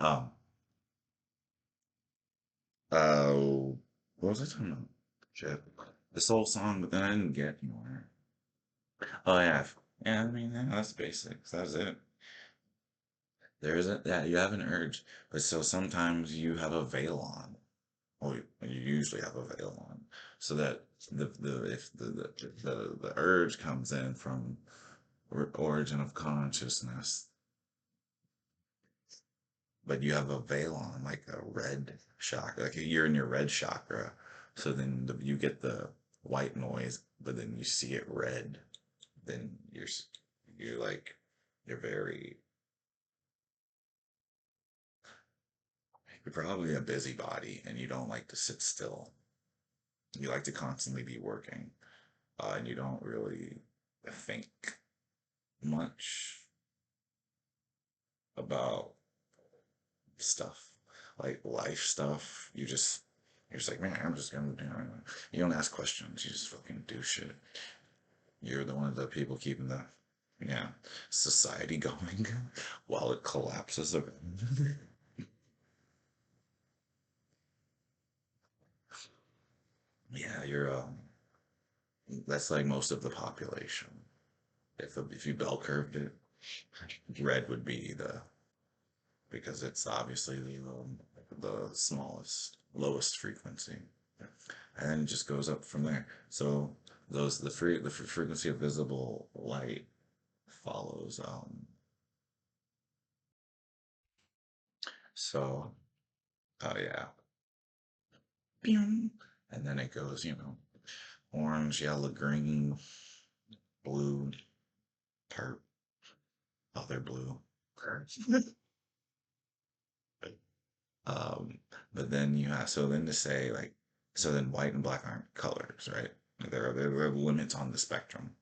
um, uh, what was I talking about? Shit. This whole song, but then I didn't get anywhere. Oh yeah, yeah. I mean, yeah, that's basics. That's it. There isn't that you have an urge, but so sometimes you have a veil on. Well, you usually have a veil on, so that the if the urge comes in from origin of consciousness, but you have a veil on, like a red chakra, like you're in your red chakra. So then you get the white noise, but then you see it red. Then you're like you're very you're probably a busybody, and you don't like to sit still. You like to constantly be working, and you don't really think much about stuff like life stuff. You're just like, man, I'm just gonna do it. You don't ask questions. You just fucking do shit. You're the one of the people keeping the yeah society going while it collapses. Yeah, you're that's like most of the population. If you bell curved it, red would be the because it's obviously the smallest, lowest frequency, and then it just goes up from there. So the frequency of visible light follows. So oh yeah, Pew. And then it goes, orange, yellow, green, blue, purple, other blue. Um, but then you have so then to say like so then white and black aren't colors, right? There are limits on the spectrum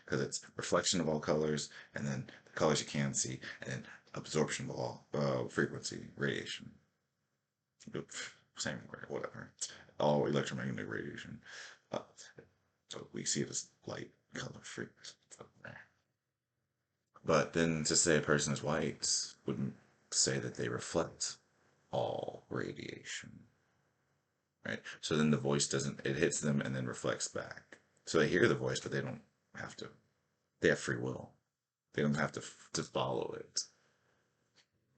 because it's reflection of all colors, and then the colors you can see, and then absorption of all frequency radiation. Same word, whatever. All electromagnetic radiation. Uh, so we see it as light, color, frequency. But then to say a person is white wouldn't say that they reflect all radiation, right? So then the voice doesn't, it hits them and then reflects back. So they hear the voice, but they don't have to, they have free will. They don't have to follow it.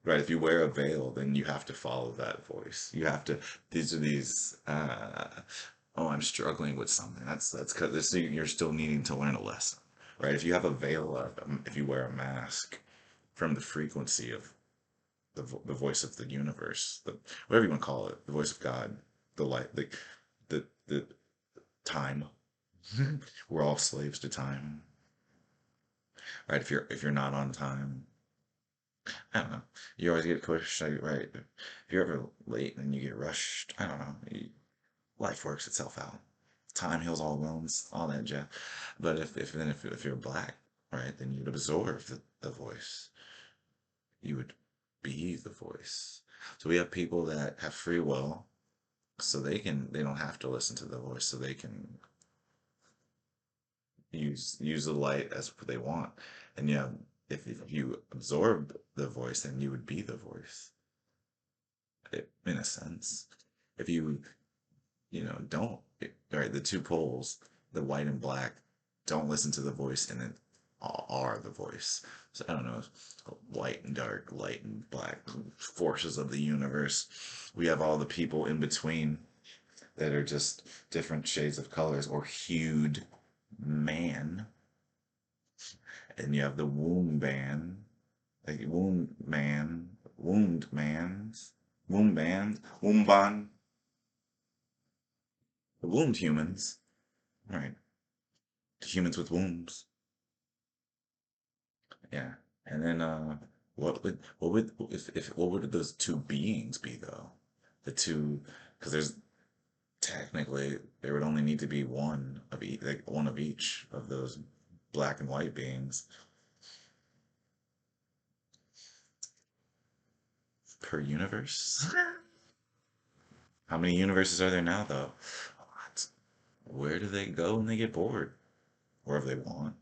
Right? If you wear a veil, then you have to follow that voice. You have to, these are these, oh, I'm struggling with something. That's because you're still needing to learn a lesson, right? If you have a veil, if you wear a mask from the frequency of the voice of the universe, whatever you want to call it, the voice of God, the light, the time. We're all slaves to time, right? If you're not on time, I don't know. You always get pushed, right? If you're ever late and you get rushed, I don't know. Life works itself out. Time heals all wounds, all that jazz. But if you're black, right, then you'd absorb the voice. You would be the voice. So we have people that have free will, so they don't have to listen to the voice, so they can use the light as they want. And yeah, if you absorb the voice, then you would be the voice, in a sense. If don't, right, the two poles, the white and black, don't listen to the voice and then are the voice. So I don't know, white and dark, light and black, forces of the universe. We have all the people in between that are just different shades of colors or hued man. And you have the womb band, like wound man's, womb band, womb bond, the wombed humans, right? The humans with wombs, yeah. And then what would those two beings be though? The two, because there's technically there would only need to be one of each, like one of each of those black and white beings. per universe. How many universes are there now, though? What? Where do they go when they get bored? Wherever they want.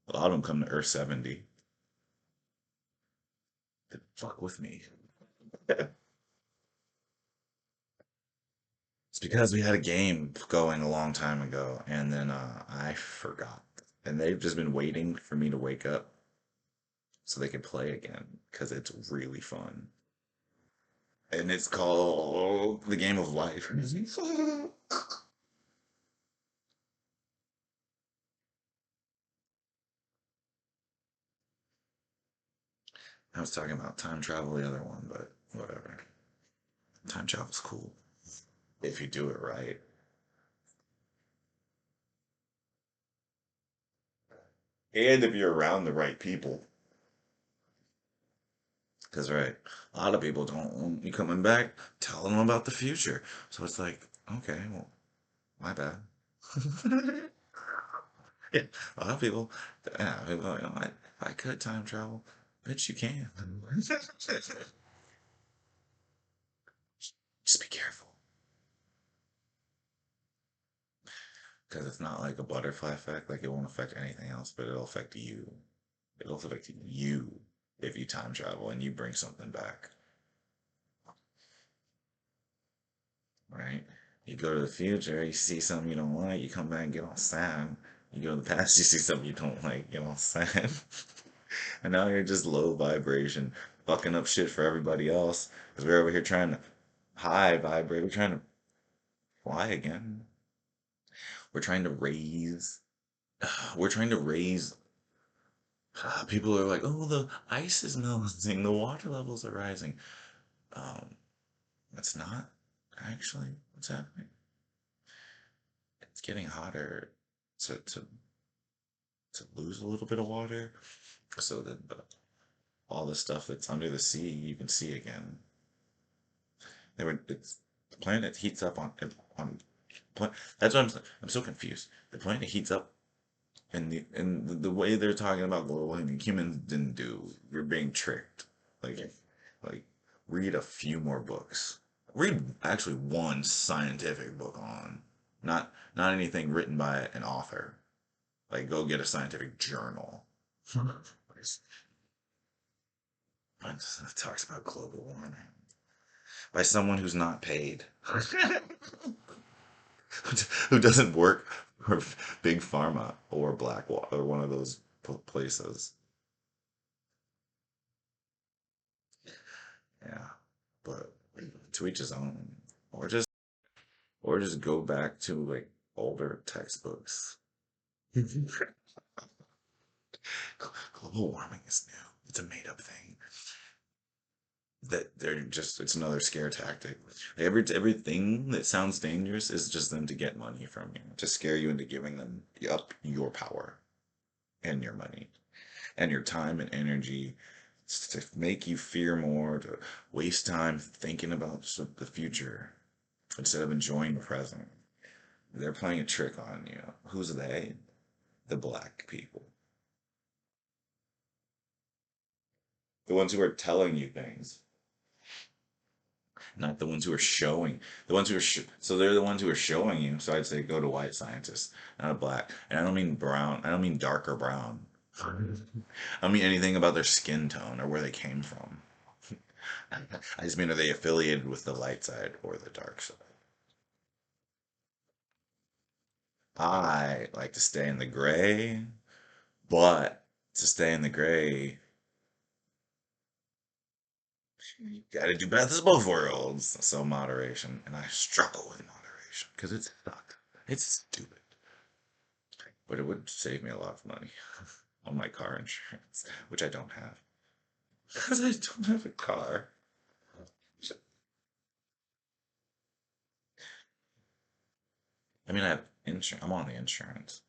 A lot of them come to Earth 70. They fuck with me. It's because we had a game going a long time ago, and then I forgot. And they've just been waiting for me to wake up so they can play again because it's really fun. And it's called the game of life. I was talking about time travel, the other one, but whatever. Time travel's cool if you do it right. And if you're around the right people. Because, right, a lot of people don't want you coming back, tell them about the future. So it's like, okay, well, my bad. Yeah, a lot of people, yeah, people are like, oh, if I could time travel, bitch, you can. Just be careful. Because it's not like a butterfly effect, like it won't affect anything else, but it'll affect you. It'll affect you if you time travel and you bring something back, right? You go to the future, you see something you don't like, you come back and get all sad. You go to the past, you see something you don't like, get all sad. And now you're just low vibration, fucking up shit for everybody else. Because we're over here trying to high vibrate. We're trying to fly again. We're trying to raise. We're trying to raise. People are like, oh, the ice is melting, the water levels are rising. Um, it's not actually what's happening. It's getting hotter to lose a little bit of water, so that all the stuff that's under the sea you can see again. It's the planet heats up on that's what I'm so confused. The planet heats up, and the way they're talking about global warming, humans didn't do. You're being tricked. Like like read a few more books. Read actually one scientific book on, not anything written by an author. Like go get a scientific journal. It talks about global warming by someone who's not paid. Who doesn't work for big pharma or Blackwater or one of those places. Yeah, but to each his own, or just go back to like older textbooks. Global warming is new. It's a made up thing. That they're just it's another scare tactic. Everything that sounds dangerous is just them to get money from you, to scare you into giving them up your power and your money and your time and energy to make you fear more, to waste time thinking about the future instead of enjoying the present. They're playing a trick on you. Who's they? The black people. The ones who are telling you things, not the ones who are showing. The ones who are so they're the ones who are showing you. So I'd say go to white scientists, not a black. And I don't mean brown. I don't mean dark or brown. I don't mean anything about their skin tone or where they came from. I just mean are they affiliated with the light side or the dark side? I like to stay in the gray, but to stay in the gray, you gotta do best of both worlds. So moderation, and I struggle with moderation because it's sucks. It's stupid, but it would save me a lot of money on my car insurance, which I don't have because I don't have a car. I mean, I have insurance. I'm on the insurance.